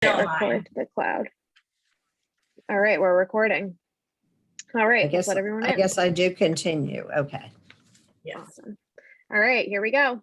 Record to the cloud. All right, we're recording. All right, let's let everyone in. I guess I do continue. Okay. Yes. Awesome. All right, here we go.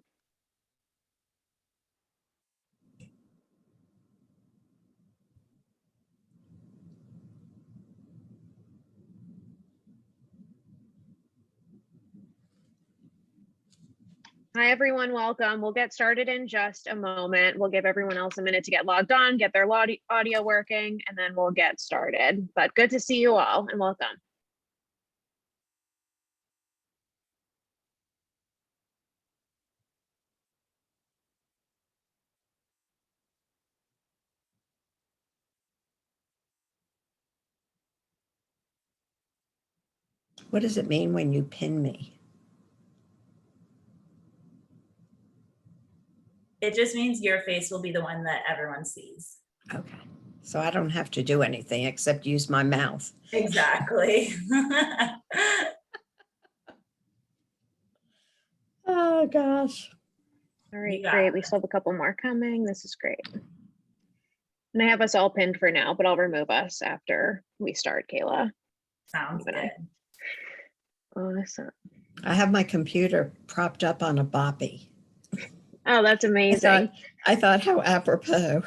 Hi, everyone. Welcome. We'll get started in just a moment. We'll give everyone else a minute to get logged on, get their audio working, and then we'll get started. But good to see you all and welcome. What does it mean when you pin me? It just means your face will be the one that everyone sees. Okay. So I don't have to do anything except use my mouth. Exactly. Oh, gosh. All right, great. We still have a couple more coming. This is great. And I have us all pinned for now, but I'll remove us after we start, Kayla. Sounds good. Awesome. I have my computer propped up on a boppy. Oh, that's amazing. I thought how apropos.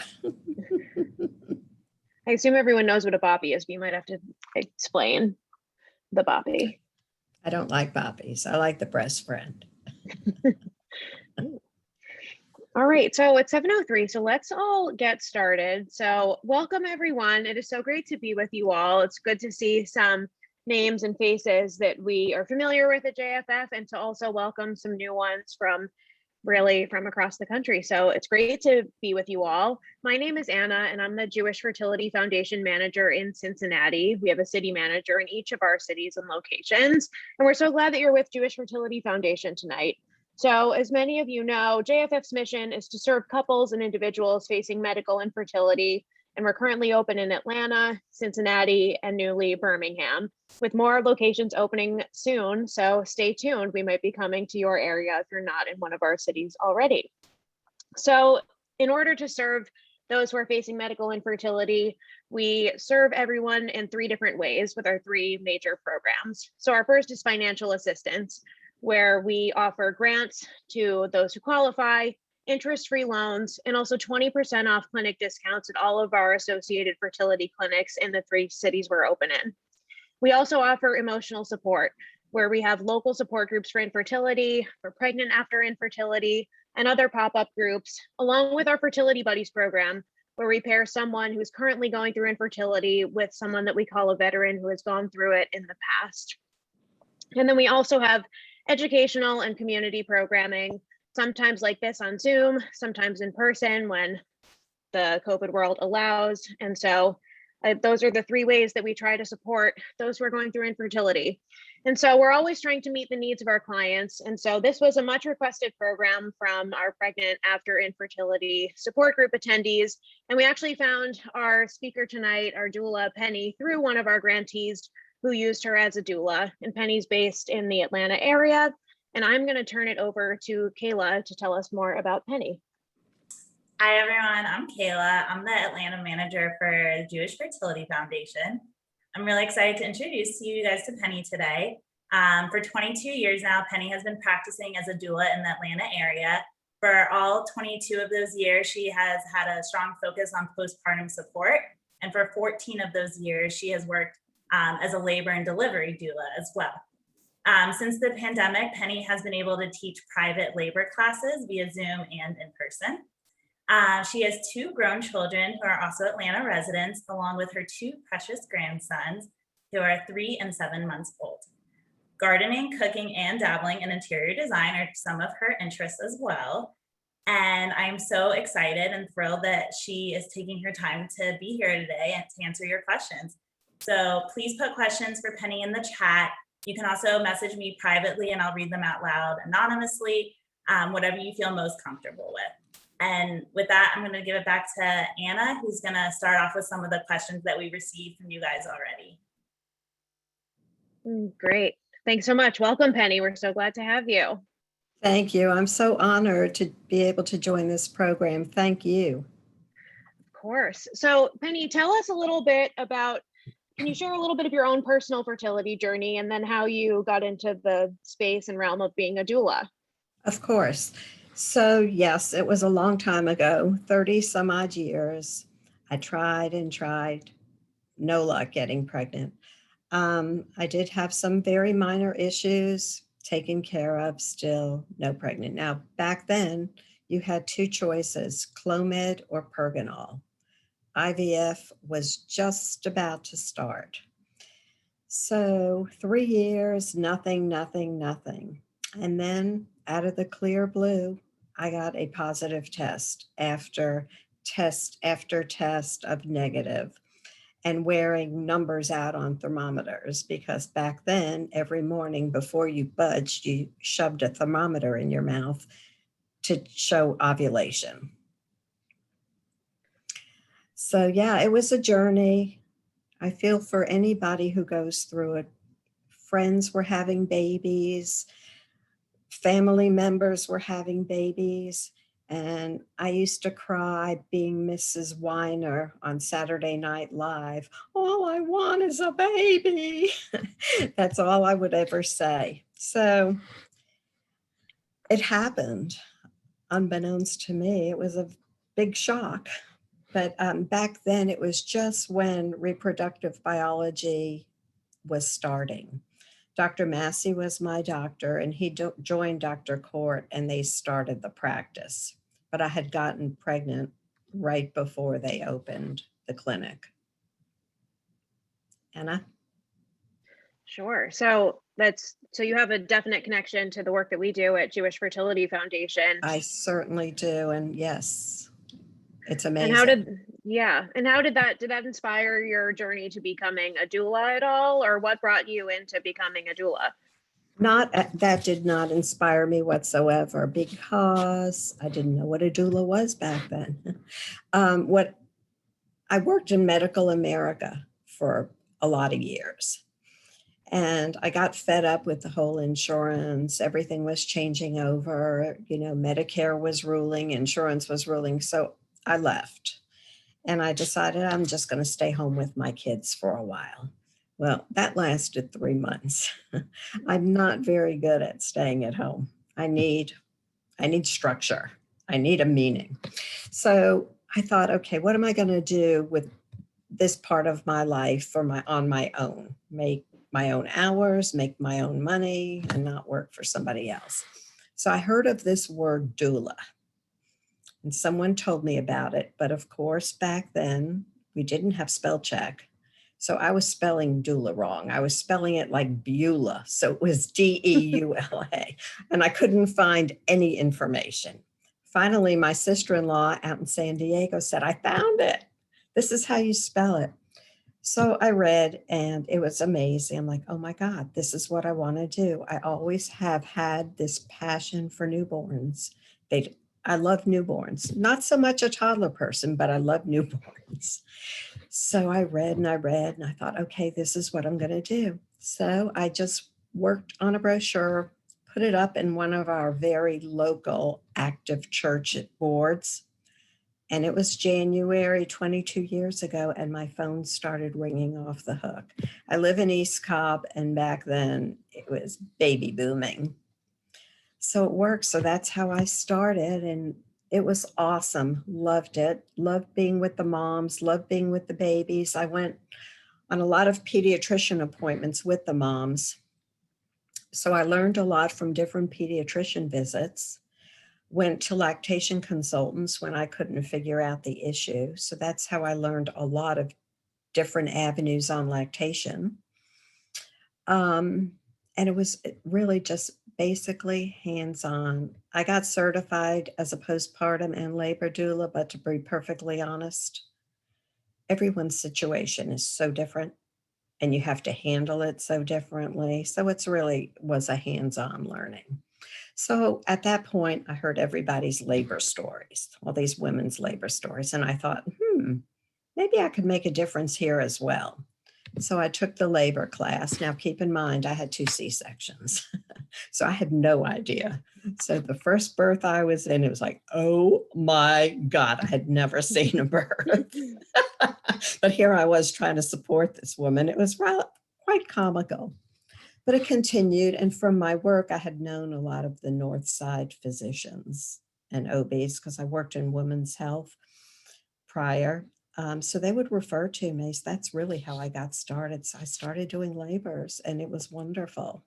I assume everyone knows what a boppy is, but you might have to explain the boppy. I don't like boppies. I like the breast friend. All right, so it's 7:03, so let's all get started. So welcome everyone. It is so great to be with you all. It's good to see some names and faces that we are familiar with at JFF, and to also welcome some new ones from across the country. So it's great to be with you all. My name is Anna, and I'm the Jewish Fertility Foundation manager in Cincinnati. We have a city manager in each of our cities and locations, and we're so glad that you're with Jewish Fertility Foundation tonight. So as many of you know, JFF's mission is to serve couples and individuals facing medical infertility, and we're currently open in Atlanta, Cincinnati, and newly Birmingham, with more locations opening soon. So stay tuned. We might be coming to your area if you're not in one of our cities already. So in order to serve those who are facing medical infertility, we serve everyone in 3 different ways with our 3 major programs. So our first is financial assistance, where we offer grants to those who qualify, interest-free loans, and also 20% off clinic discounts at all of our associated fertility clinics in the 3 cities we're open in. We also offer emotional support, where we have local support groups for infertility, for pregnant after infertility, and other pop-up groups, along with our Fertility Buddies program, where we pair someone who's currently going through infertility with someone that we call a veteran who has gone through it in the past. And then we also have educational and community programming, sometimes like this on Zoom, sometimes in person when the COVID world allows. And so those are the 3 ways that we try to support those who are going through infertility. And so we're always trying to meet the needs of our clients. And so this was a much requested program from our pregnant after infertility support group attendees. And we actually found our speaker tonight, our doula Penny, through one of our grantees who used her as a doula. And Penny's based in the Atlanta area. And I'm going to turn it over to Kayla to tell us more about Penny. Hi, everyone. I'm Kayla. I'm the Atlanta manager for the Jewish Fertility Foundation. I'm really excited to introduce you guys to Penny today. For 22 years now, Penny has been practicing as a doula in the Atlanta area. For all 22 of those years, she has had a strong focus on postpartum support. And for 14 of those years, she has worked as a labor and delivery doula as well. Since the pandemic, Penny has been able to teach private labor classes via Zoom and in person. She has 2 grown children who are also Atlanta residents, along with her 2 precious grandsons who are 3 and 7 months old. Gardening, cooking, and dabbling in interior design are some of her interests as well. And I'm so excited and thrilled that she is taking her time to be here today and to answer your questions. So please put questions for Penny in the chat. You can also message me privately and I'll read them out loud anonymously, whatever you feel most comfortable with. And with that, I'm going to give it back to Anna, who's going to start off with some of the questions that we received from you guys already. Great. Thanks so much. Welcome, Penny. We're so glad to have you. Thank you. I'm so honored to be able to join this program. Thank you. Of course. So Penny, tell us a little bit about, can you share a little bit of your own personal fertility journey and then how you got into the space and realm of being a doula? Of course. So yes, it was a long time ago, 30 some odd years. I tried and tried, no luck getting pregnant. I did have some very minor issues taken care of, still no pregnant. Now, back then, you had two choices, Clomid or Pergonal. IVF was just about to start. So 3 years, nothing, nothing, nothing. And then out of the clear blue, I got a positive test after test of negative, and wearing numbers out on thermometers, because back then, every morning before you budged, you shoved a thermometer in your mouth to show ovulation. So yeah, it was a journey. I feel for anybody who goes through it. Friends were having babies, family members were having babies. And I used to cry being Mrs. Weiner on Saturday Night Live. All I want is a baby. That's all I would ever say. So it happened, unbeknownst to me. It was a big shock. But back then, it was just when reproductive biology was starting. Dr. Massey was my doctor, and he joined Dr. Court, and they started the practice. But I had gotten pregnant right before they opened the clinic. Anna? Sure. So you have a definite connection to the work that we do at Jewish Fertility Foundation. I certainly do. And yes, it's amazing. And how did that inspire your journey to becoming a doula at all? Or what brought you into becoming a doula? That did not inspire me whatsoever, because I didn't know what a doula was back then. I worked in medical America for a lot of years, and I got fed up with the whole insurance. Everything was changing over, Medicare was ruling, insurance was ruling. So I left, and I decided I'm just going to stay home with my kids for a while. Well, that lasted 3 months. I'm not very good at staying at home. I need structure. I need a meaning. So I thought, okay, what am I going to do with this part of my life on my own? Make my own hours, make my own money, and not work for somebody else. So I heard of this word doula, and someone told me about it. But of course, back then we didn't have spell check. So I was spelling doula wrong. I was spelling it like Beulah. So it was Deula. And I couldn't find any information. Finally, my sister-in-law out in San Diego said, I found it. This is how you spell it. So I read, and it was amazing. I'm like, oh my God, this is what I want to do. I always have had this passion for newborns. I love newborns, not so much a toddler person, but I love newborns. So I read, and I thought, okay, this is what I'm going to do. So I just worked on a brochure, put it up in one of our very local active church boards. And it was January 22 years ago, and my phone started ringing off the hook. I live in East Cobb, and back then it was baby booming. So it worked. So that's how I started, and it was awesome. Loved it. Loved being with the moms, loved being with the babies. I went on a lot of pediatrician appointments with the moms. So I learned a lot from different pediatrician visits. Went to lactation consultants when I couldn't figure out the issue. So that's how I learned a lot of different avenues on lactation. And it was really just basically hands-on. I got certified as a postpartum and labor doula, but to be perfectly honest, everyone's situation is so different, and you have to handle it so differently. So it's really was a hands-on learning. So at that point, I heard everybody's labor stories, all these women's labor stories. And I thought, maybe I could make a difference here as well. So I took the labor class. Now, keep in mind, I had 2 C-sections. So I had no idea. So the first birth I was in, it was like, oh my God, I had never seen a birth. But here I was trying to support this woman. It was quite comical. But it continued. And from my work, I had known a lot of the North Side physicians and OBs because I worked in women's health prior. So they would refer to me. So that's really how I got started. So I started doing labors and it was wonderful.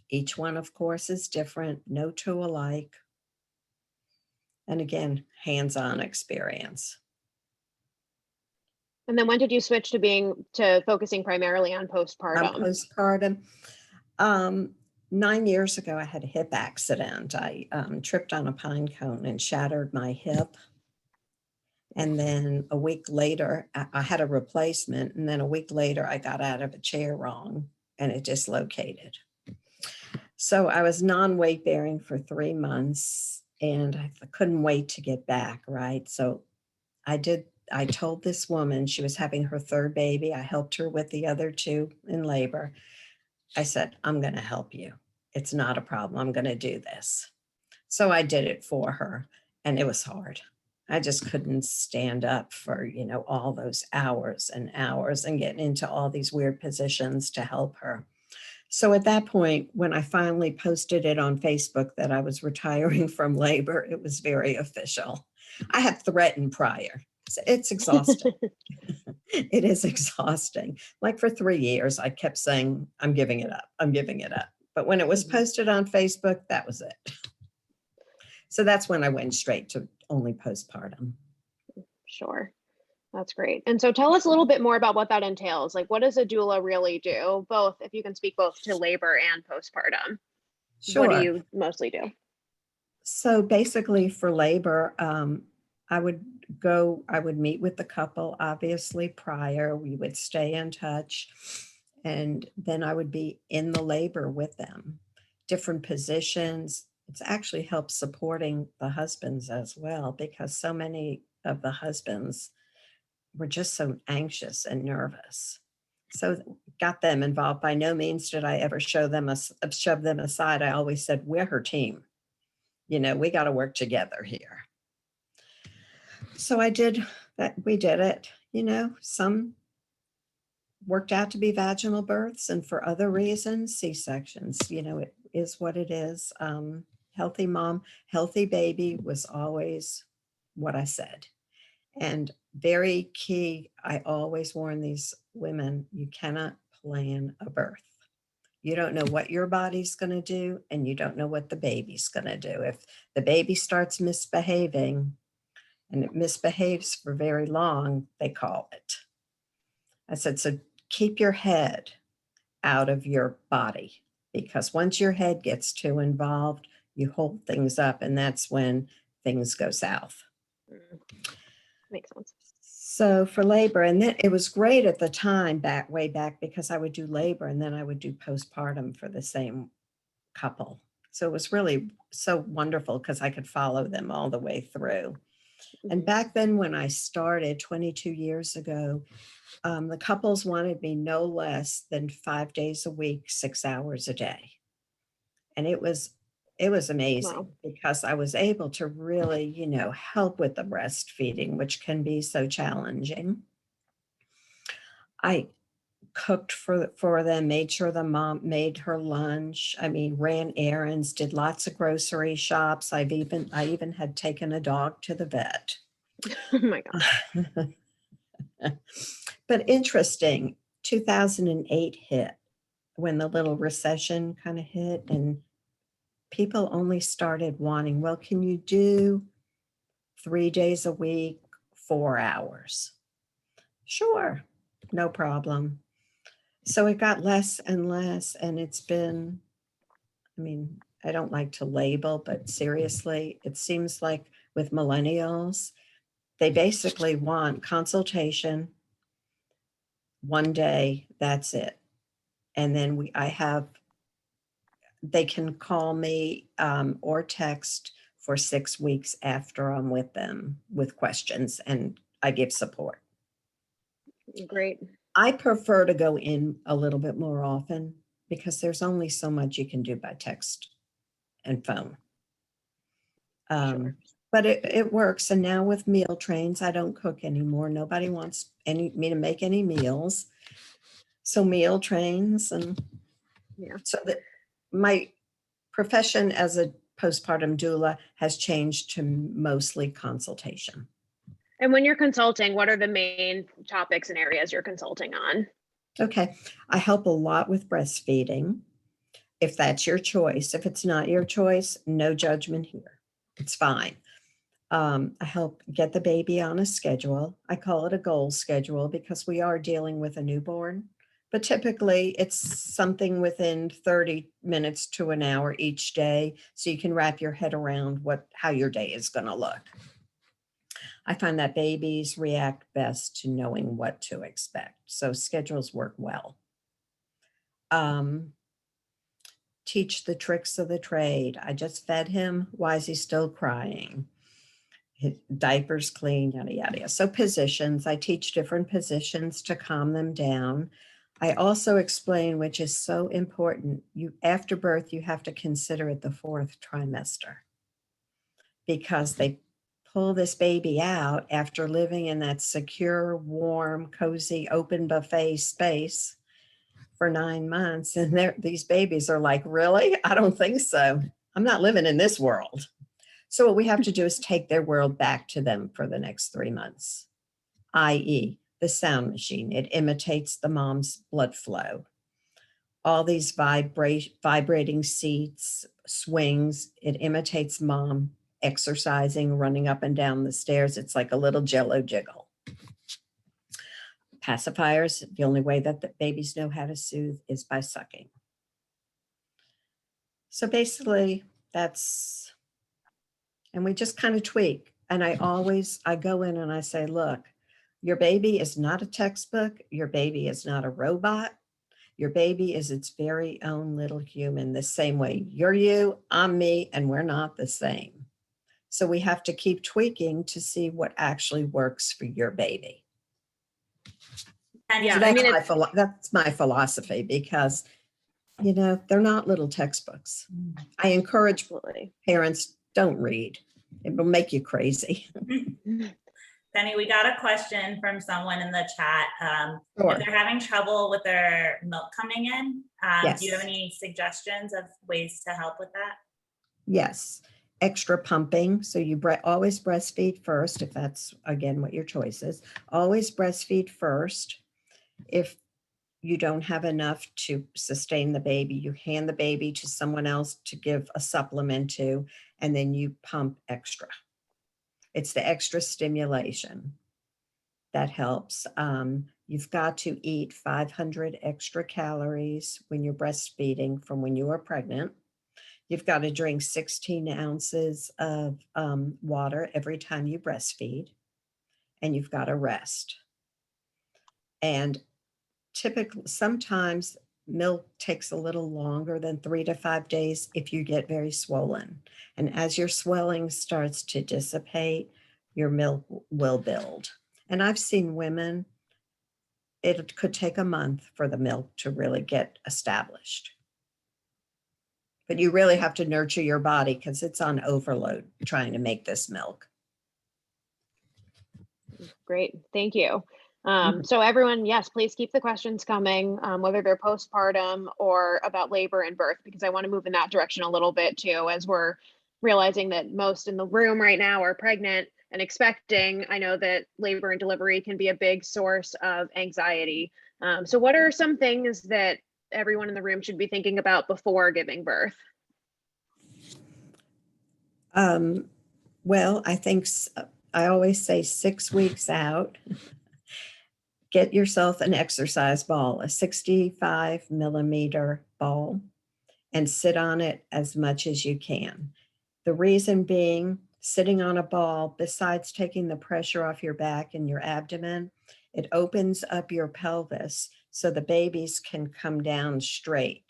Each one, of course, is different, no two alike. And again, hands-on experience. And then when did you switch to focusing primarily on postpartum? Postpartum. 9 years ago, I had a hip accident. I tripped on a pine cone and shattered my hip. And then a week later, I had a replacement. And then a week later, I got out of a chair wrong and it dislocated. So I was non-weight bearing for 3 months and I couldn't wait to get back, right? So I told this woman, she was having her third baby. I helped her with the other 2 in labor. I said, I'm going to help you. It's not a problem. I'm going to do this. So I did it for her and it was hard. I just couldn't stand up for, all those hours and hours and getting into all these weird positions to help her. So at that point, when I finally posted it on Facebook that I was retiring from labor, it was very official. I had threatened prior. It's exhausting. It is exhausting. Like for 3 years, I kept saying, I'm giving it up. I'm giving it up. But when it was posted on Facebook, that was it. So that's when I went straight to only postpartum. Sure. That's great. And so tell us a little bit more about what that entails. Like, what does a doula really do? Both, if you can speak both to labor and postpartum. Sure. What do you mostly do? So basically for labor, I would meet with the couple, obviously prior, we would stay in touch, and then I would be in the labor with them, different positions. It's actually helped supporting the husbands as well, because so many of the husbands were just so anxious and nervous. So got them involved. By no means did I ever shove them aside. I always said, we're her team. We got to work together here. So I did that. We did it. Some worked out to be vaginal births, and for other reasons, C-sections. It is what it is. Healthy mom, healthy baby was always what I said. And very key, I always warn these women, you cannot plan a birth. You don't know what your body's going to do, and you don't know what the baby's going to do. If the baby starts misbehaving and it misbehaves for very long, they call it. I said, so keep your head out of your body, because once your head gets too involved, you hold things up, and that's when things go south. Makes sense. So for labor, and then it was great at the time, way back, because I would do labor and then I would do postpartum for the same couple. So it was really so wonderful because I could follow them all the way through. And back then when I started 22 years ago, the couples wanted me no less than 5 days a week, 6 hours a day. And it was amazing because I was able to really, help with the breastfeeding, which can be so challenging. I cooked for them, made sure the mom made her lunch. Ran errands, did lots of grocery shops. I even had taken a dog to the vet. Oh my God. But interesting, 2008 hit when the little recession kind of hit, and people only started wanting, well, can you do 3 days a week, 4 hours? Sure, no problem. So it got less and less, and it's been, I don't like to label, but seriously, it seems like with millennials, they basically want consultation, 1 day, that's it. And then they can call me or text for 6 weeks after I'm with them with questions, and I give support. Great. I prefer to go in a little bit more often because there's only so much you can do by text and phone. Sure. But it works. And now with meal trains, I don't cook anymore. Nobody wants me to make any meals. So meal trains, and Yeah. so that my profession as a postpartum doula has changed to mostly consultation. And when you're consulting, what are the main topics and areas you're consulting on? Okay. I help a lot with breastfeeding, if that's your choice. If it's not your choice, no judgment here. It's fine. I help get the baby on a schedule. I call it a goal schedule because we are dealing with a newborn, but typically it's something within 30 minutes to an hour each day. So you can wrap your head around how your day is going to look. I find that babies react best to knowing what to expect. So schedules work well. Teach the tricks of the trade. I just fed him. Why is he still crying? His diapers clean, yada, yada, yada. So positions, I teach different positions to calm them down. I also explain, which is so important, after birth, you have to consider it the 4th trimester, because they pull this baby out after living in that secure, warm, cozy, open buffet space for 9 months. And these babies are like, really? I don't think so. I'm not living in this world. So what we have to do is take their world back to them for the next 3 months, i.e. the sound machine. It imitates the mom's blood flow. All these vibrating seats, swings, it imitates mom exercising, running up and down the stairs. It's like a little jello jiggle. Pacifiers, the only way that the babies know how to soothe is by sucking. So basically and we just kind of tweak. And I go in and I say, look, your baby is not a textbook. Your baby is not a robot. Your baby is its very own little human, the same way you're you, I'm me, and we're not the same. So we have to keep tweaking to see what actually works for your baby. Yeah, So that's my philosophy, because, they're not little textbooks. I encourage parents, don't read. It will make you crazy. Penny, we got a question from someone in the chat. Sure. If they're having trouble with their milk coming in, Yes. Do you have any suggestions of ways to help with that? Yes. Extra pumping. So you always breastfeed first, if that's, again, what your choice is. Always breastfeed first. If you don't have enough to sustain the baby, you hand the baby to someone else to give a supplement to, and then you pump extra. It's the extra stimulation that helps. You've got to eat 500 extra calories when you're breastfeeding from when you were pregnant. You've got to drink 16 ounces of water every time you breastfeed, and you've got to rest. And typically, sometimes milk takes a little longer than 3 to 5 days if you get very swollen. And as your swelling starts to dissipate, your milk will build. And I've seen women, it could take a month for the milk to really get established. But you really have to nurture your body because it's on overload trying to make this milk. Great, thank you. So everyone, yes, please keep the questions coming, whether they're postpartum or about labor and birth, because I want to move in that direction a little bit too, as we're realizing that most in the room right now are pregnant and expecting. I know that labor and delivery can be a big source of anxiety. So what are some things that everyone in the room should be thinking about before giving birth? Well, I think I always say 6 weeks out, get yourself an exercise ball, a 65 millimeter ball, and sit on it as much as you can. The reason being, sitting on a ball, besides taking the pressure off your back and your abdomen, it opens up your pelvis so the babies can come down straight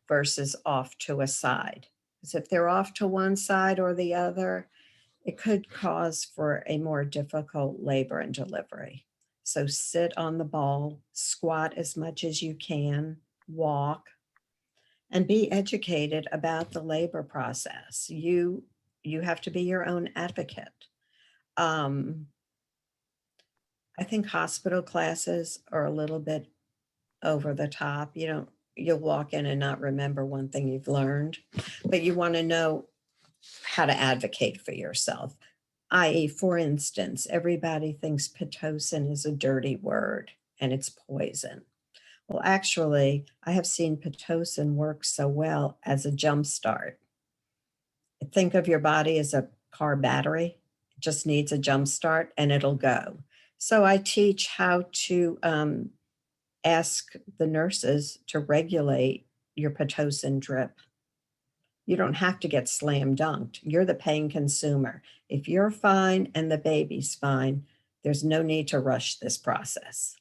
versus off to a side. Because if they're off to one side or the other, it could cause for a more difficult labor and delivery. So sit on the ball, squat as much as you can, walk, and be educated about the labor process. You have to be your own advocate. I think hospital classes are a little bit over the top. You'll walk in and not remember one thing you've learned, but you want to know how to advocate for yourself. I.e., for instance, everybody thinks Pitocin is a dirty word and it's poison. Well, actually, I have seen Pitocin work so well as a jump start. Think of your body as a car battery. It just needs a jump start and it'll go. So I teach how to ask the nurses to regulate your Pitocin drip. You don't have to get slam dunked. You're the paying consumer. If you're fine and the baby's fine, there's no need to rush this process.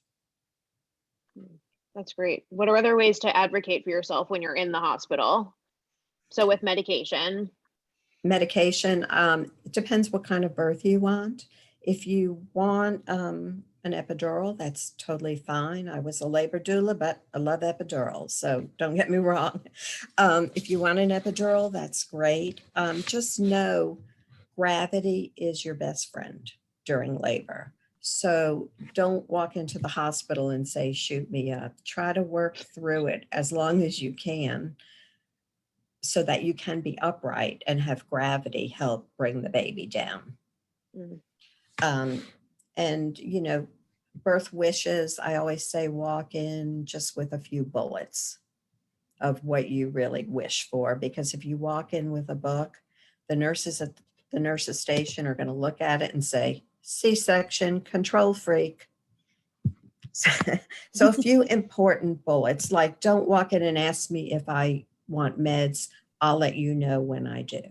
That's great. What are other ways to advocate for yourself when you're in the hospital? So with medication. Medication, it depends what kind of birth you want. If you want an epidural, that's totally fine. I was a labor doula, but I love epidurals, so don't get me wrong. If you want an epidural, that's great. Just know gravity is your best friend during labor. So don't walk into the hospital and say, shoot me up. Try to work through it as long as you can so that you can be upright and have gravity help bring the baby down. And, birth wishes, I always say walk in just with a few bullets of what you really wish for. Because if you walk in with a book, the nurses at the nurse's station are going to look at it and say, C-section, control freak. So a few important bullets, like don't walk in and ask me if I want meds. I'll let you know when I do.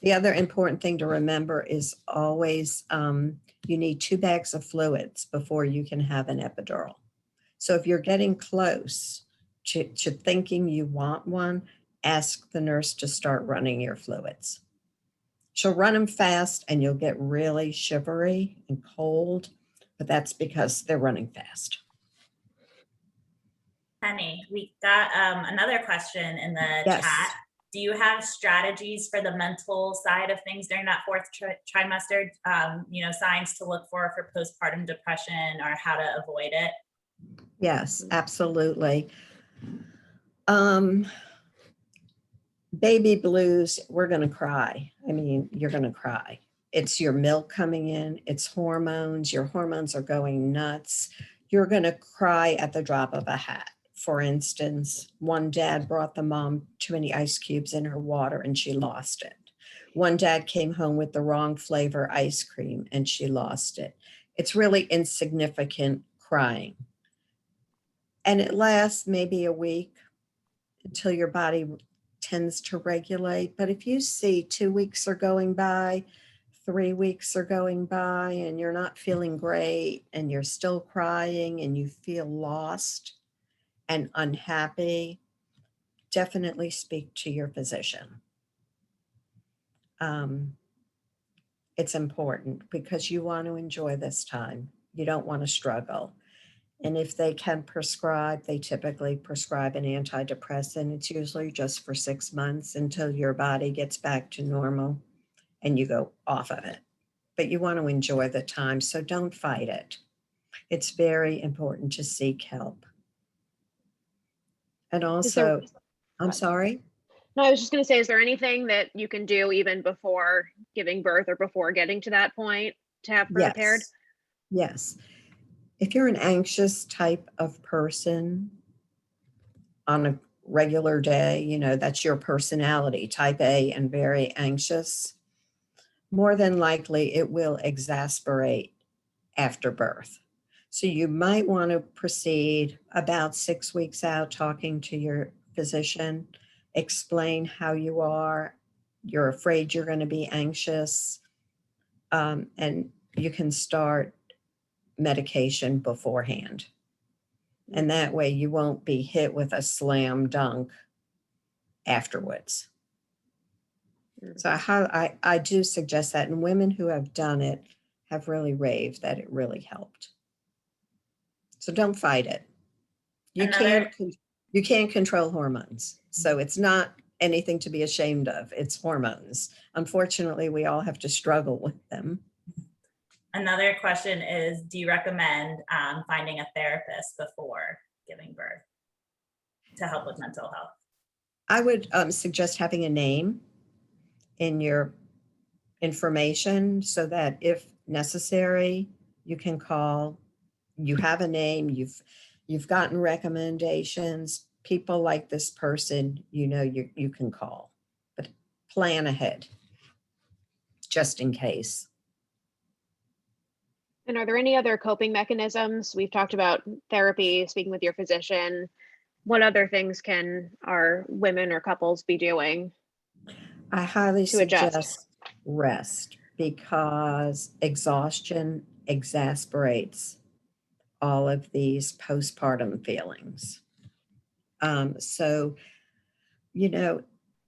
The other important thing to remember is always you need 2 bags of fluids before you can have an epidural. So if you're getting close to thinking you want one, ask the nurse to start running your fluids. She'll run them fast and you'll get really shivery and cold, but that's because they're running fast. Penny, we got another question in the Yes. chat. Do you have strategies for the mental side of things during that 4th trimester? Signs to look for postpartum depression or how to avoid it? Yes, absolutely. Baby blues, we're going to cry. I mean, you're going to cry. It's your milk coming in, it's hormones. Your hormones are going nuts. You're going to cry at the drop of a hat. For instance, one dad brought the mom too many ice cubes in her water and she lost it. One dad came home with the wrong flavor ice cream and she lost it. It's really insignificant crying. And it lasts maybe a week until your body tends to regulate. But if you see 2 weeks are going by, 3 weeks are going by, and you're not feeling great, and you're still crying, and you feel lost and unhappy, definitely speak to your physician. It's important because you want to enjoy this time. You don't want to struggle. And if they can prescribe, they typically prescribe an antidepressant. It's usually just for 6 months until your body gets back to normal and you go off of it. But you want to enjoy the time, so don't fight it. It's very important to seek help. And also, I'm sorry? No, I was just going to say, is there anything that you can do even before giving birth or before getting to that point to have prepared? Yes. If you're an anxious type of person on a regular day, that's your personality, type A and very anxious, more than likely it will exasperate after birth. So you might want to proceed about 6 weeks out talking to your physician, explain how you are, you're afraid you're going to be anxious, and you can start medication beforehand. And that way you won't be hit with a slam dunk afterwards. So I do suggest that, and women who have done it have really raved that it really helped. So don't fight it. You can't You can't control hormones. So it's not anything to be ashamed of. It's hormones. Unfortunately, we all have to struggle with them. Another question is, do you recommend finding a therapist before giving birth to help with mental health? I would suggest having a name in your information so that if necessary, you can call. You have a name, you've gotten recommendations, people like this person, you can call, but plan ahead just in case. And are there any other coping mechanisms? We've talked about therapy, speaking with your physician. What other things can our women or couples be doing I highly to adjust? suggest rest because exhaustion exasperates all of these postpartum feelings. So,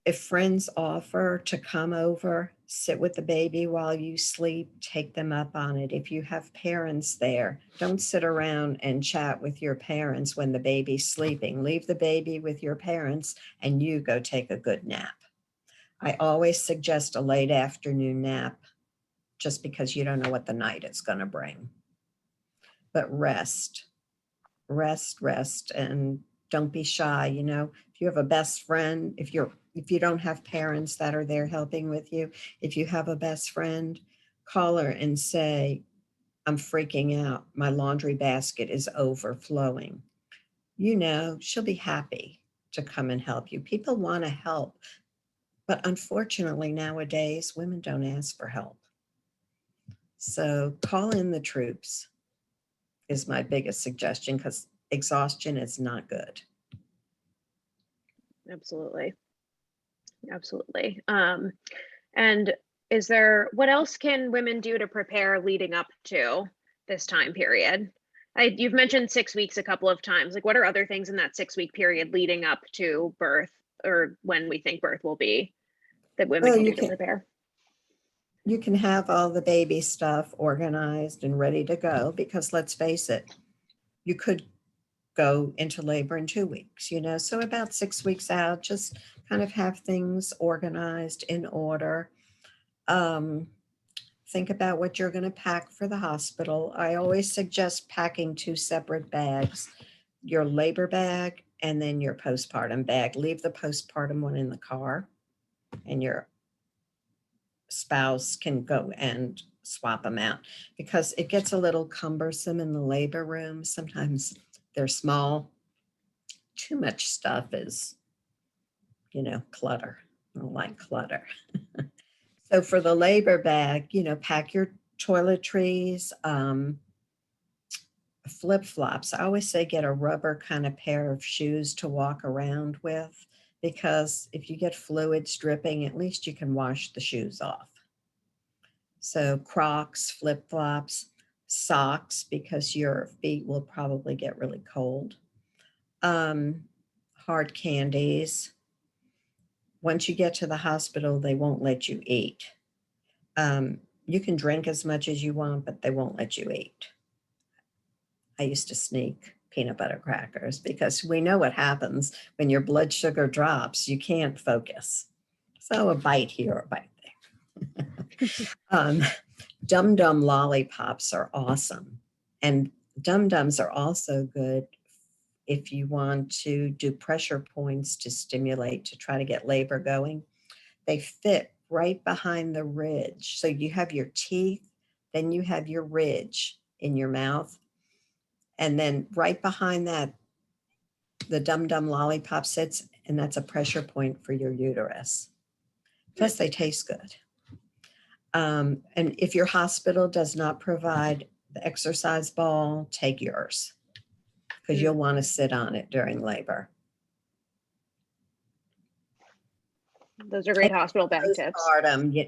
if friends offer to come over, sit with the baby while you sleep, take them up on it. If you have parents there, don't sit around and chat with your parents when the baby's sleeping. Leave the baby with your parents and you go take a good nap. I always suggest a late afternoon nap just because you don't know what the night is going to bring. But rest, and don't be shy. If you have a best friend, if you don't have parents that are there helping with you, if you have a best friend, call her and say, I'm freaking out. My laundry basket is overflowing. She'll be happy to come and help you. People want to help, but unfortunately nowadays women don't ask for help. So call in the troops is my biggest suggestion because exhaustion is not good. Absolutely. And what else can women do to prepare leading up to this time period? You've mentioned 6 weeks a couple of times. Like, what are other things in that 6-week period leading up to birth or when we think birth will be that women can do to prepare? You can have all the baby stuff organized and ready to go because let's face it, you could go into labor in 2 weeks, so about 6 weeks out, just kind of have things organized in order. Think about what you're going to pack for the hospital. I always suggest packing 2 separate bags, your labor bag and then your postpartum bag. Leave the postpartum one in the car and your spouse can go and swap them out because it gets a little cumbersome in the labor room. Sometimes they're small. Too much stuff is, clutter. I don't like clutter. So for the labor bag, pack your toiletries, flip-flops. I always say get a rubber kind of pair of shoes to walk around with because if you get fluids dripping, at least you can wash the shoes off. So Crocs, flip-flops, socks, because your feet will probably get really cold. Hard candies. Once you get to the hospital, they won't let you eat. You can drink as much as you want, but they won't let you eat. I used to sneak peanut butter crackers because we know what happens when your blood sugar drops. You can't focus. So a bite here, a bite there. Dum Dum lollipops are awesome. And Dum Dums are also good if you want to do pressure points to stimulate, to try to get labor going. They fit right behind the ridge. So you have your teeth, then you have your ridge in your mouth. And then right behind that, the Dum Dum lollipop sits, and that's a pressure point for your uterus. Plus they taste good. And if your hospital does not provide the exercise ball, take yours because you'll want to sit on it during labor. Those are great hospital bag tips.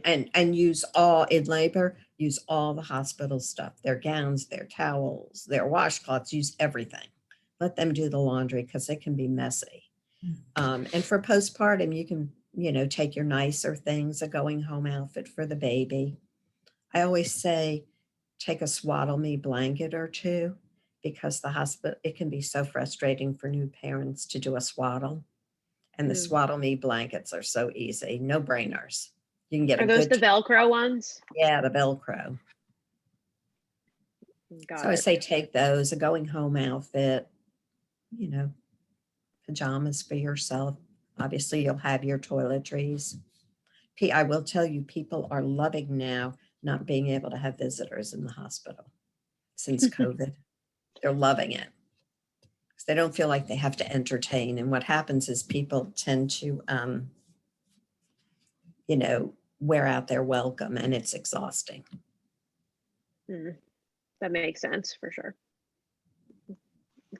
And use all in labor, use all the hospital stuff, their gowns, their towels, their washcloths, use everything. Let them do the laundry because it can be messy. And for postpartum, you can, take your nicer things, a going home outfit for the baby. I always say, take a swaddle me blanket or two because the hospital, it can be so frustrating for new parents to do a swaddle. And the swaddle me blankets are so easy, no brainers. You can get Are a those good, the Velcro ones? yeah, the Velcro. Got So I it. say take those, a going home outfit, you know, pajamas for yourself. Obviously, you'll have your toiletries. I will tell you, people are loving now not being able to have visitors in the hospital since COVID. They're loving it because they don't feel like they have to entertain. And what happens is people tend to, you know, wear out their welcome, and it's exhausting. That makes sense for sure.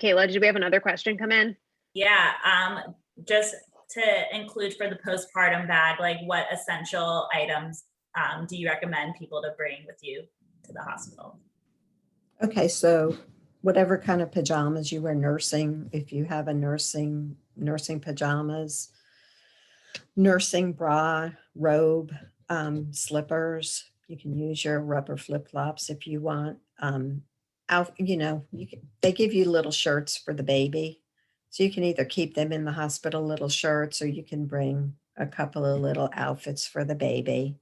Kayla, did we have another question come in? Yeah, just to include for the postpartum bag, like what essential items do you recommend people to bring with you to the hospital? Okay, so whatever kind of pajamas you wear, nursing, if you have a nursing pajamas, nursing bra, robe, slippers. You can use your rubber flip-flops if you want. You know, they give you little shirts for the baby. So you can either keep them in the hospital, little shirts, or you can bring a couple of little outfits for the baby.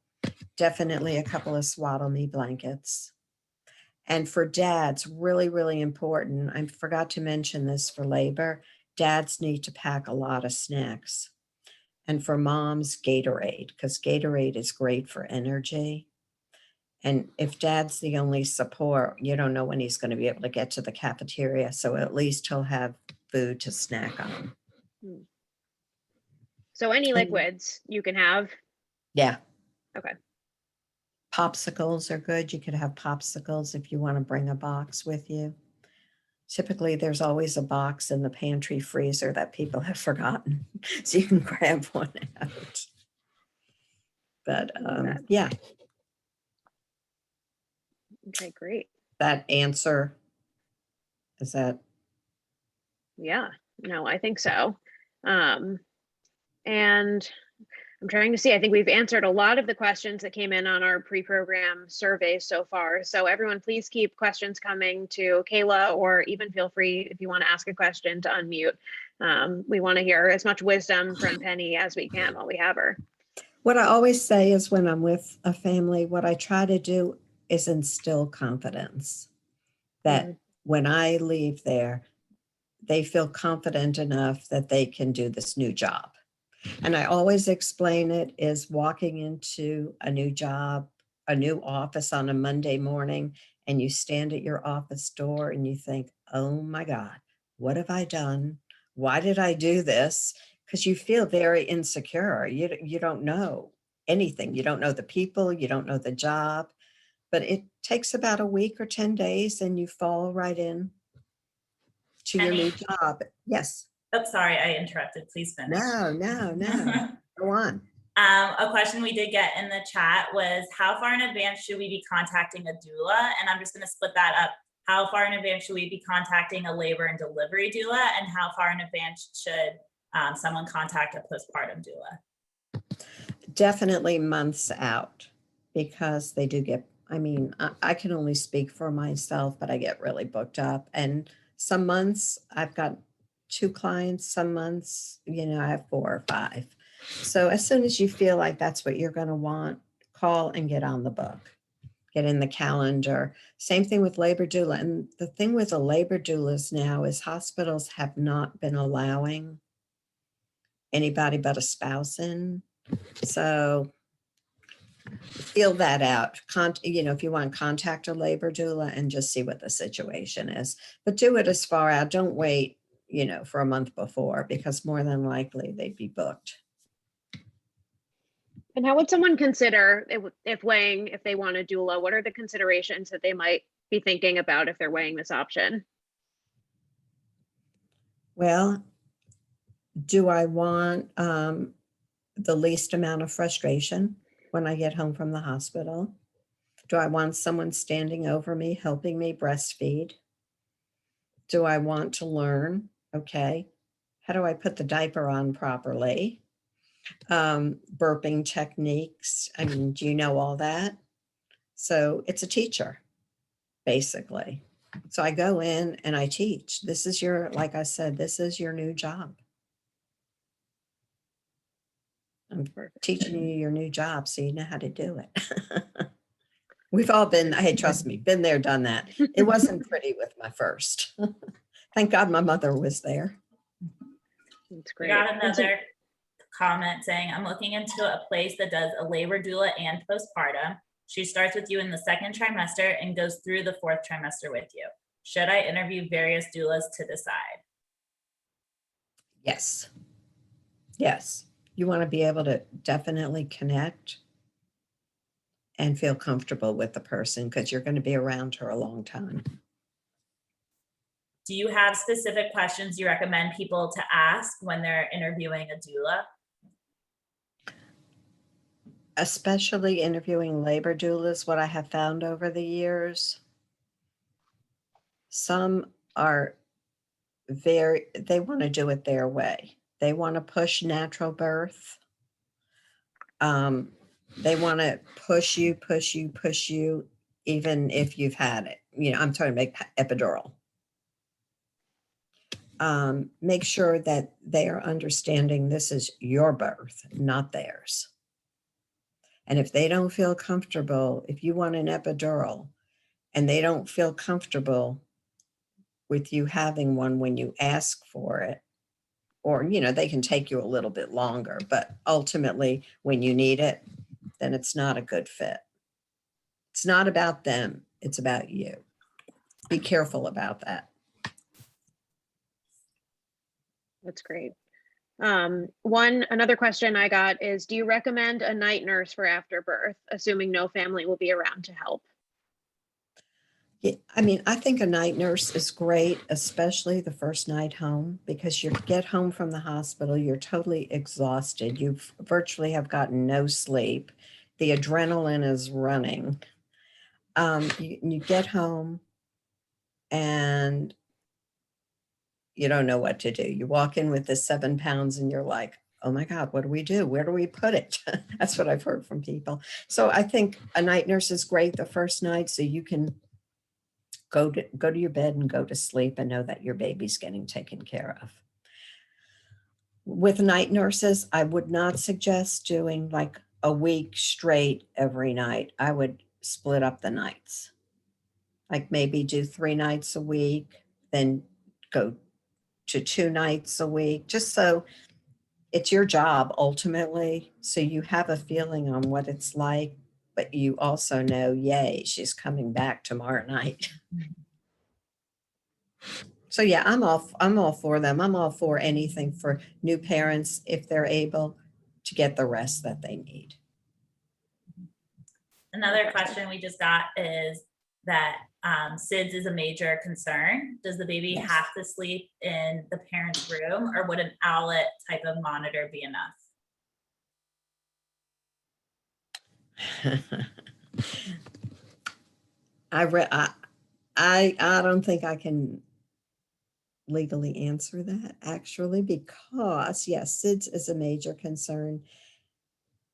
Definitely a couple of swaddle me blankets. And for dads, really, really important. I forgot to mention this for labor. Dads need to pack a lot of snacks. And for moms, Gatorade, because Gatorade is great for energy. And if dad's the only support, you don't know when he's going to be able to get to the cafeteria. So at least he'll have food to snack on. So any liquids you can have? Yeah. Okay. Popsicles are good. You could have popsicles if you want to bring a box with you. Typically, there's always a box in the pantry freezer that people have forgotten. So you can grab one out. But yeah. Okay, great. That answer, is that? Yeah, no, I think so. And I'm trying to see, I think we've answered a lot of the questions that came in on our pre-program survey so far. So everyone, please keep questions coming to Kayla, or even feel free if you want to ask a question to unmute. We want to hear as much wisdom from Penny as we can while we have her. What I always say is when I'm with a family, what I try to do is instill confidence that when I leave there, they feel confident enough that they can do this new job. And I always explain it as walking into a new job, a new office on a Monday morning, and you stand at your office door and you think, oh my God, what have I done? Why did I do this? Because you feel very insecure. You don't know anything. You don't know the people, you don't know the job, but it takes about a week or 10 days and you fall right in to your new job. Yes. Oh, sorry, I interrupted. Please finish. No. Go on. A question we did get in the chat was, how far in advance should we be contacting a doula? And I'm just going to split that up. How far in advance should we be contacting a labor and delivery doula? And how far in advance should someone contact a postpartum doula? Definitely months out, because they do get, I mean, I can only speak for myself, but I get really booked up. And some months I've got 2 clients, some months, you know, I have 4 or 5. So as soon as you feel like that's what you're going to want, call and get on the book, get in the calendar. Same thing with labor doula. And the thing with the labor doulas now is hospitals have not been allowing anybody but a spouse in. So feel that out. You know, if you want to contact a labor doula and just see what the situation is, but do it as far out. Don't wait, you know, for a month before, because more than likely they'd be booked. And how would someone consider if they want a doula? What are the considerations that they might be thinking about if they're weighing this option? Well, do I want the least amount of frustration when I get home from the hospital? Do I want someone standing over me, helping me breastfeed? Do I want to learn? Okay, how do I put the diaper on properly? Burping techniques. I mean, do you know all that? So it's a teacher, basically. So I go in and I teach. This is your, like I said, this is your new job. I'm teaching you your new job so you know how to do it. We've all been, hey, trust me, been there, done that. It wasn't pretty with my first. Thank God my mother was there. That's We great. got another comment saying, I'm looking into a place that does a labor doula and postpartum. She starts with you in the second trimester and goes through the fourth trimester with you. Should I interview various doulas to decide? Yes. Yes. You want to be able to definitely connect and feel comfortable with the person because you're going to be around her a long time. Do you have specific questions you recommend people to ask when they're interviewing a doula? Especially interviewing labor doulas, what I have found over the years, some are they want to do it their way. They want to push natural birth. They want to push you, even if you've had it. You know, I'm talking about epidural. Make sure that they are understanding this is your birth, not theirs. And if they don't feel comfortable, if you want an epidural and they don't feel comfortable with you having one when you ask for it, or, you know, they can take you a little bit longer, but ultimately when you need it, then it's not a good fit. It's not about them. It's about you. Be careful about that. That's great. Another question I got is, do you recommend a night nurse for after birth, assuming no family will be around to help? Yeah, I mean, I think a night nurse is great, especially the first night home, because you get home from the hospital, you're totally exhausted. You virtually have gotten no sleep. The adrenaline is running. You get home and you don't know what to do. You walk in with the 7 pounds and you're like, oh my God, what do we do? Where do we put it? That's what I've heard from people. So I think a night nurse is great the first night so you can go to your bed and go to sleep and know that your baby's getting taken care of. With night nurses, I would not suggest doing like a week straight every night. I would split up the nights. Like maybe do 3 nights a week, then go to 2 nights a week, just so it's your job ultimately. So you have a feeling on what it's like, but you also know, yay, she's coming back tomorrow night. So yeah, I'm all for them. I'm all for anything for new parents if they're able to get the rest that they need. Another question we just got is that SIDS is a major concern. Does the baby Yes. have to sleep in the parent's room, or would an owlet type of monitor be enough? I don't think I can legally answer that actually, because yes, SIDS is a major concern.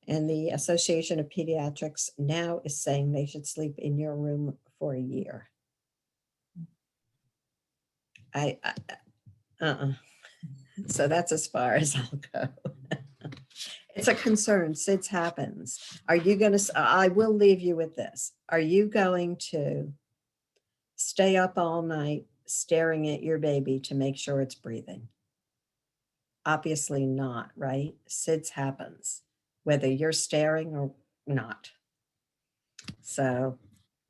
And the Association of Pediatrics now is saying they should sleep in your room for a year. So that's as far as I'll go. It's a concern. SIDS happens. Are you going to, I will leave you with this. Are you going to stay up all night staring at your baby to make sure it's breathing? Obviously not, right? SIDS happens, whether you're staring or not. So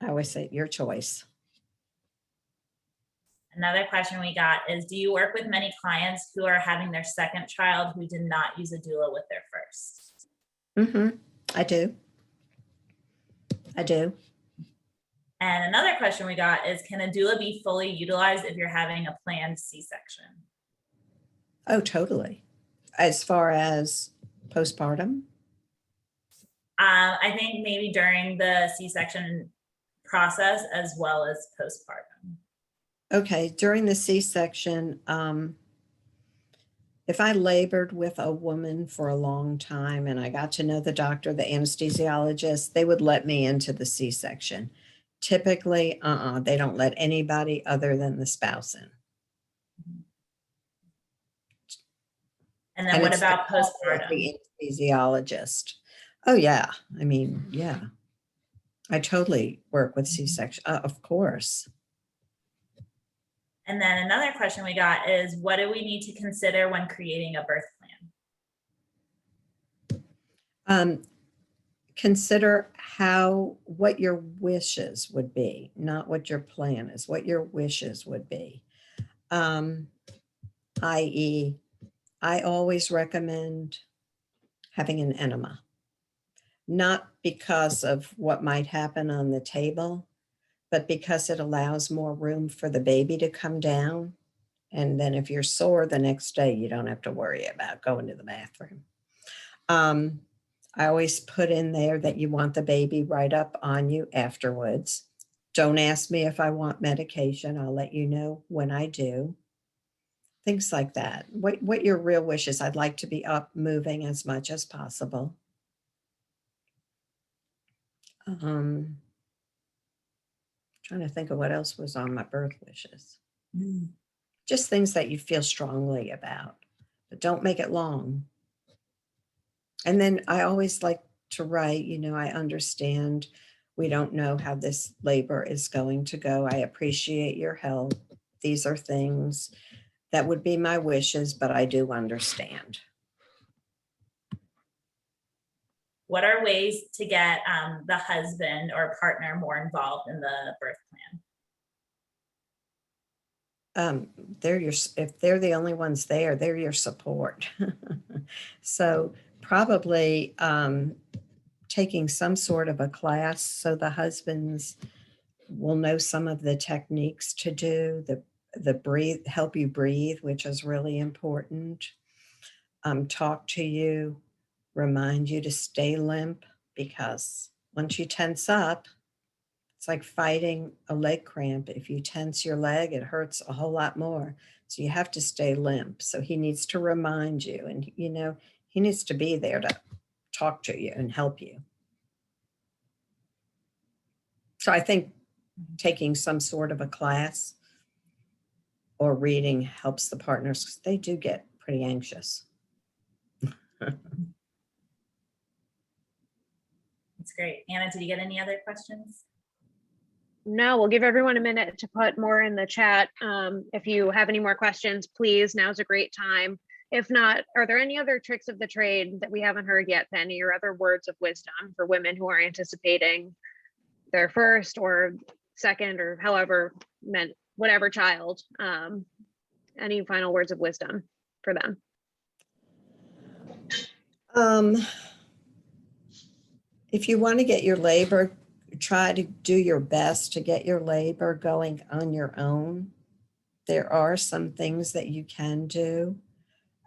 I always say your choice. Another question we got is, do you work with many clients who are having their second child who did not use a doula with their first? I do. And another question we got is, can a doula be fully utilized if you're having a planned C-section? Oh, totally. As far as postpartum? I think maybe during the C-section process as well as postpartum. Okay, during the C-section, if I labored with a woman for a long time and I got to know the doctor, the anesthesiologist, they would let me into the C-section typically, they don't let anybody other than the spouse in. And then what it's about the postpartum? anesthesiologist. Oh yeah. I mean, yeah. I totally work with C-section, of course. And then another question we got is, what do we need to consider when creating a birth plan? Consider what your wishes would be, not what your plan is, what your wishes would be. I.e., I always recommend having an enema, not because of what might happen on the table, but because it allows more room for the baby to come down. And then if you're sore the next day, you don't have to worry about going to the bathroom. I always put in there that you want the baby right up on you afterwards. Don't ask me if I want medication. I'll let you know when I do. Things like that. What your real wish is. I'd like to be up moving as much as possible. Trying to think of what else was on my birth wishes. Just things that you feel strongly about, but don't make it long. And then I always like to write, I understand we don't know how this labor is going to go. I appreciate your help. These are things that would be my wishes, but I do understand. What are ways to get the husband or partner more involved in the birth plan? If they're the only ones there, they're your support. So probably taking some sort of a class so the husbands will know some of the techniques to do, the breathe, help you breathe, which is really important. Talk to you, remind you to stay limp, because once you tense up, it's like fighting a leg cramp. If you tense your leg, it hurts a whole lot more. So you have to stay limp. So he needs to remind you, and he needs to be there to talk to you and help you. So I think taking some sort of a class or reading helps the partners, because they do get pretty anxious. That's great. Anna, did you get any other questions? No, we'll give everyone a minute to put more in the chat. If you have any more questions, please, now's a great time. If not, are there any other tricks of the trade that we haven't heard yet, Penny, or other words of wisdom for women who are anticipating their first or second or however meant whatever child? Any final words of wisdom for them? If you want to get your labor, try to do your best to get your labor going on your own. There are some things that you can do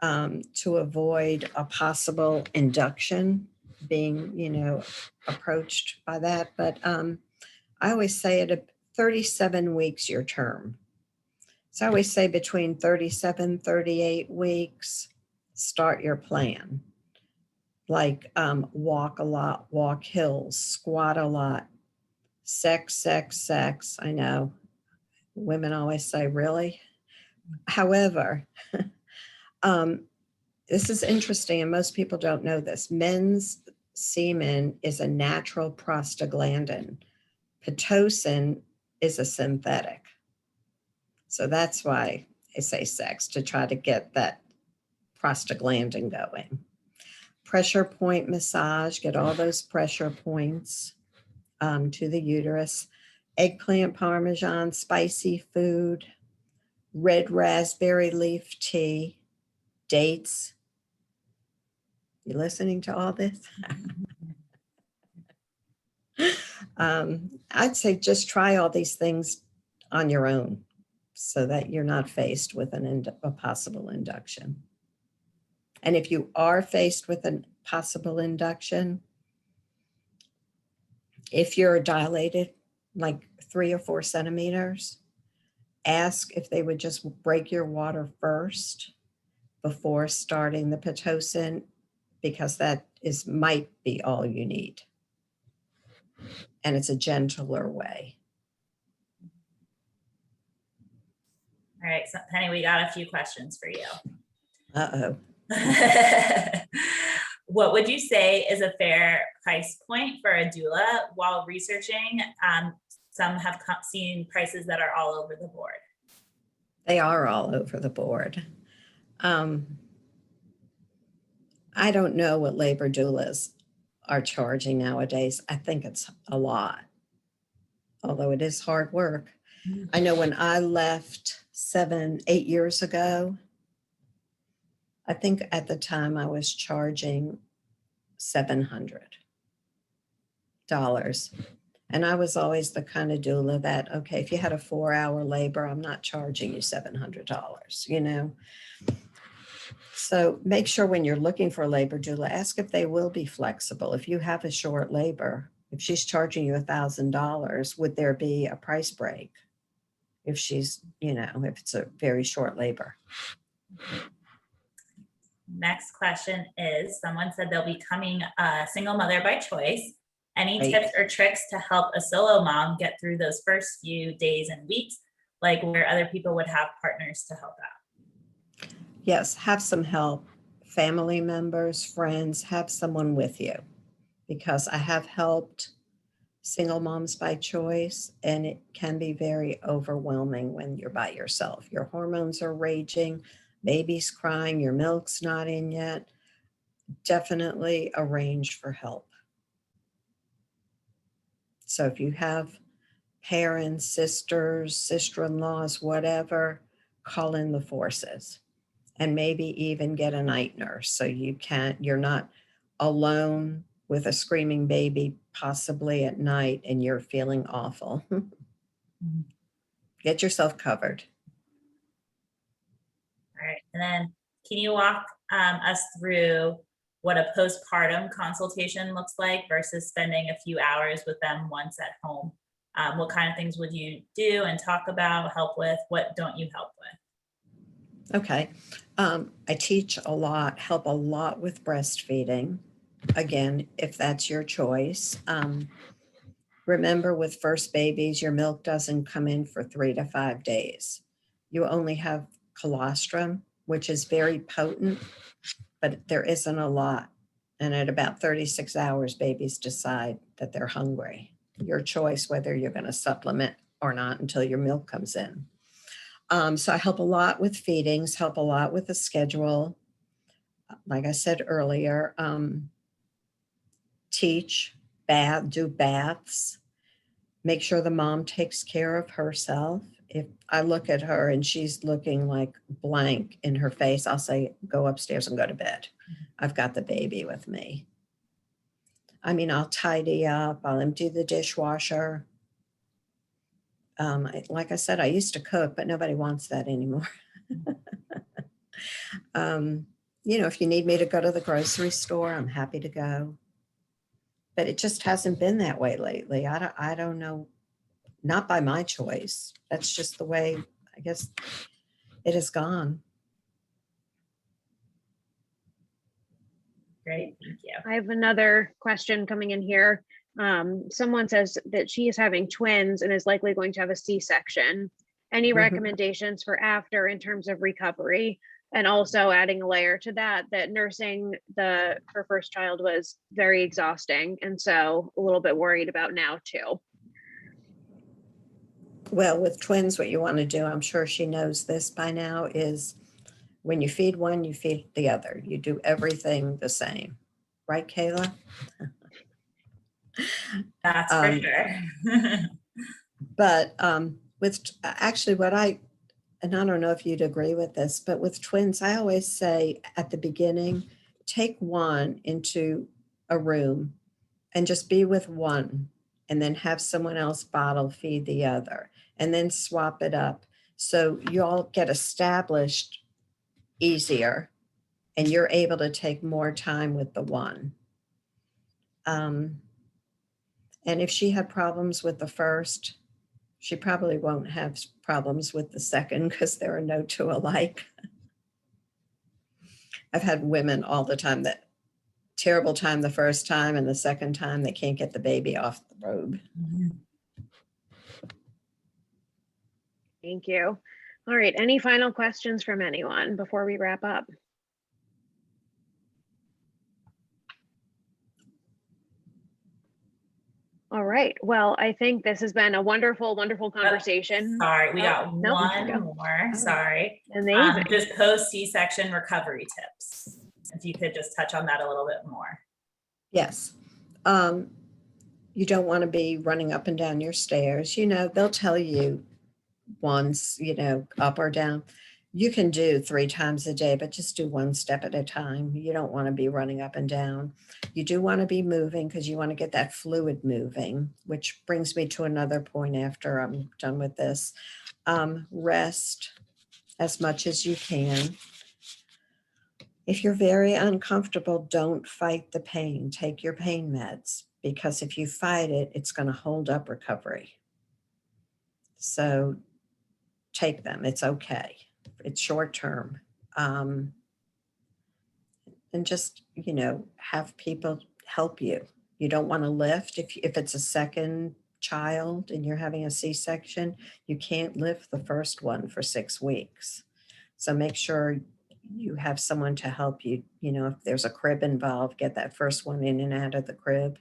to avoid a possible induction, being, approached by that. But I always say at 37 weeks, your term. So I always say between 37, 38 weeks, start your plan. Like walk a lot, walk hills, squat a lot, sex. I know women always say, really? However, this is interesting, and most people don't know this. Men's semen is a natural prostaglandin. Pitocin is a synthetic. So that's why I say sex, to try to get that prostaglandin going. Pressure point massage, get all those pressure points to the uterus. Eggplant parmesan, spicy food, red raspberry leaf tea, dates. You listening to all this? I'd say just try all these things on your own so that you're not faced with a possible induction. And if you are faced with a possible induction, if you're dilated like 3 or 4 centimeters, ask if they would just break your water first before starting the Pitocin, because that might be all you need. And it's a gentler way. All right, so Penny, we got a few questions for you. Uh-oh. What would you say is a fair price point for a doula? While researching, some have seen prices that are all over the board. They are all over the board. I don't know what labor doulas are charging nowadays. I think it's a lot, although it is hard work. I know when I left 8 years ago, I think at the time I was charging $700. And I was always the kind of doula that, okay, if you had a 4-hour labor, I'm not charging you $700, you know? So make sure when you're looking for a labor doula, ask if they will be flexible. If you have a short labor, if she's charging you $1,000, would there be a price break? If she's, you know, if it's a very short labor. Next question is, someone said they'll be becoming a single mother by choice. Any Right. tips or tricks to help a solo mom get through those first few days and weeks, like where other people would have partners to help out? Yes, have some help. Family members, friends, have someone with you. Because I have helped single moms by choice, and it can be very overwhelming when you're by yourself. Your hormones are raging, baby's crying, your milk's not in yet. Definitely arrange for help. So if you have parents, sisters, sister-in-laws, whatever, call in the forces, and maybe even get a night nurse so you're not alone with a screaming baby possibly at night and you're feeling awful. Get yourself covered. All right, and then can you walk us through what a postpartum consultation looks like versus spending a few hours with them once at home? What kind of things would you do and talk about, help with? What don't you help with? Okay. I teach a lot, help a lot with breastfeeding. Again, if that's your choice. Remember, with first babies, your milk doesn't come in for 3 to 5 days. You only have colostrum, which is very potent, but there isn't a lot. And at about 36 hours, babies decide that they're hungry. Your choice whether you're going to supplement or not until your milk comes in. So I help a lot with feedings, help a lot with the schedule. Like I said earlier, teach, do baths, make sure the mom takes care of herself. If I look at her and she's looking like blank in her face, I'll say, go upstairs and go to bed. I've got the baby with me. I mean, I'll tidy up, I'll empty the dishwasher. Like I said, I used to cook, but nobody wants that anymore. You know, if you need me to go to the grocery store, I'm happy to go. But it just hasn't been that way lately. I don't know, not by my choice. That's just the way, I guess, it has gone. Great, thank you. I have another question coming in here. Someone says that she is having twins and is likely going to have a C-section. Any recommendations for after in terms of recovery? And also adding a layer to that nursing her first child was very exhausting. And so a little bit worried about now too. Well, with twins, what you want to do, I'm sure she knows this by now, is when you feed one, you feed the other. You do everything the same. Right, Kayla? That's for sure. But with actually and I don't know if you'd agree with this, but with twins, I always say at the beginning, take one into a room and just be with one, and then have someone else bottle feed the other, and then swap it up. So you all get established easier and you're able to take more time with the one. And if she had problems with the first, she probably won't have problems with the second because there are no two alike. I've had women all the time that terrible time the first time, and the second time they can't get the baby off the robe. Thank you. All right, any final questions from anyone before we wrap up? All right, well, I think this has been a wonderful, wonderful conversation. Sorry, we Oh, got no, one go. more, sorry. Amazing. Just post C-section recovery tips. If you could just touch on that a little bit more. Yes. You don't want to be running up and down your stairs. You know, they'll tell you once, you know, up or down. You can do 3 times a day, but just do 1 step at a time. You don't want to be running up and down. You do want to be moving because you want to get that fluid moving, which brings me to another point after I'm done with this. Rest as much as you can. If you're very uncomfortable, don't fight the pain. Take your pain meds, because if you fight it, it's going to hold up recovery. So take them. It's okay. It's short term. And just, you know, have people help you. You don't want to lift. If it's a second child and you're having a C-section, you can't lift the first one for 6 weeks. So make sure you have someone to help you. You know, if there's a crib involved, get that first one in and out of the crib.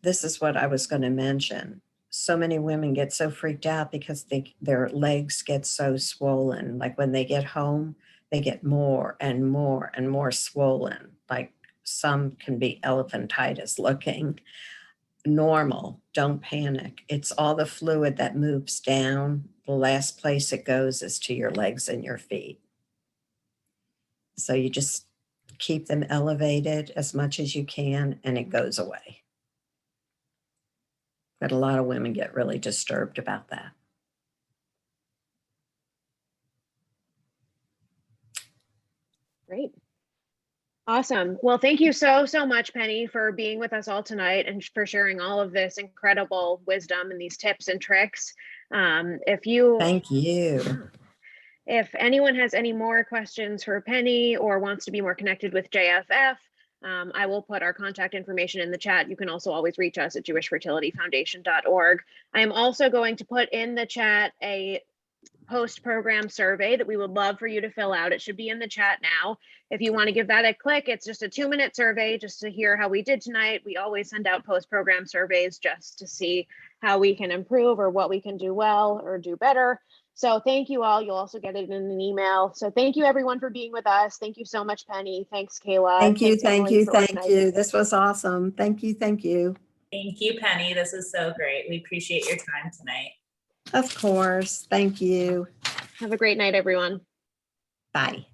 This is what I was going to mention. So many women get so freaked out because their legs get so swollen. Like when they get home, they get more and more and more swollen. Like some can be elephantitis looking. Normal, don't panic. It's all the fluid that moves down. The last place it goes is to your legs and your feet. So you just keep them elevated as much as you can and it goes away. But a lot of women get really disturbed about that. Great. Awesome. Well, thank you so much, Penny, for being with us all tonight and for sharing all of this incredible wisdom and these tips and tricks. Thank you. If anyone has any more questions for Penny or wants to be more connected with JFF, I will put our contact information in the chat. You can also always reach us at jewishfertilityfoundation.org. I am also going to put in the chat a post-program survey that we would love for you to fill out. It should be in the chat now. If you want to give that a click, it's just a 2-minute survey just to hear how we did tonight. We always send out post-program surveys just to see how we can improve or what we can do well or do better. So thank you all. You'll also get it in an email. So thank you everyone for being with us. Thank you so much, Penny. Thanks, Kayla. Thank you, Thanks, thank Emily, you, for thank organizing. you. This was awesome. Thank you, thank you. Thank you, Penny. This was so great. We appreciate your time tonight. Of course. Thank you. Have a great night, everyone. Bye.